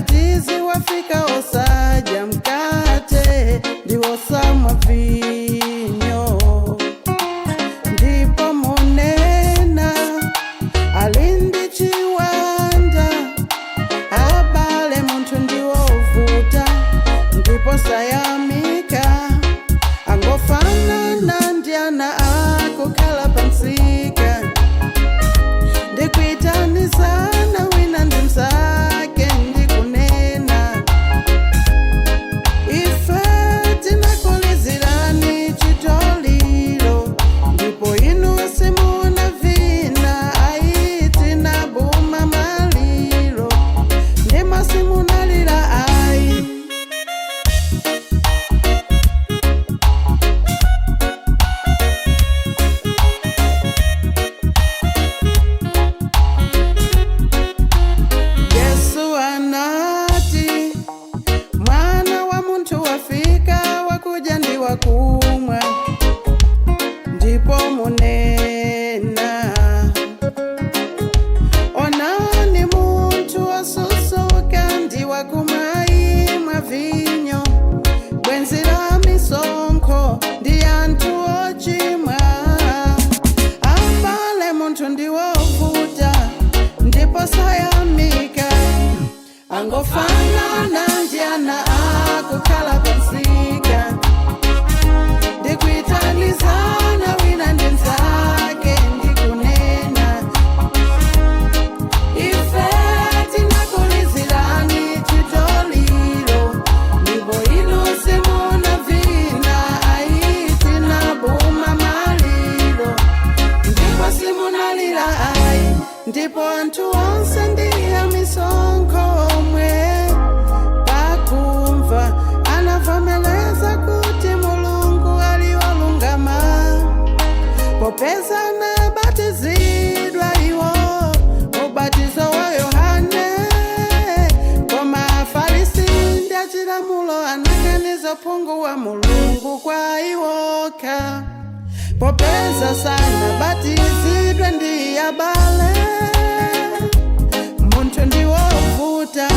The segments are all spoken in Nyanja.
Batizi wafika osaja mkate ndiwo samwa vinyo. Ndipo munena alindi chiwanda abale muntu ndiwo uvuta. Ndipo sayamika angofanana ndiana akukhala pansika. Ndikuitanizana wina ndi mzake ndikunena ife tinakulizirani chitoliro. Ndipo inu simuna vina ayi tinabuma maliro. Ndima simunalira ayi. Yesu anati mwana wa muntu wafika wakuja ndi wakumwa. Ndipo munena onani muntu wasusuka ndi wakumwa imwa vinyo. Bwenzi la misonkho ndi anthu ochimwa. Abale muntu ndiwo uvuta. Ndipo sayamika angofanana ndiana akukhala pansika. Ndikuitanizana wina ndi mzake ndikunena ife tinakulizirani chitoliro. Ndipo inu simuna vina ayi tinabuma maliro. Ndipo simunalira ayi. Ndipo anthu onse ndiye misonkho omwe pakumva anavomeleza kuti Mulungu ali wolungama. Popeza anabatizidwa iwo ubatizo wa Yohane. Koma Afarisi ndi achilamulo anaganiza uphungu wa Mulungu kwa iwoka. Popeza sanabatizidwe ndi abale muntu ndiwo uvuta.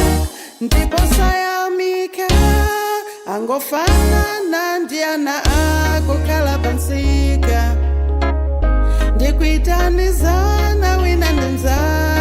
Ndipo sayamika angofanana ndiana akukhala pansika. Ndikuitanizana wina ndi mzake.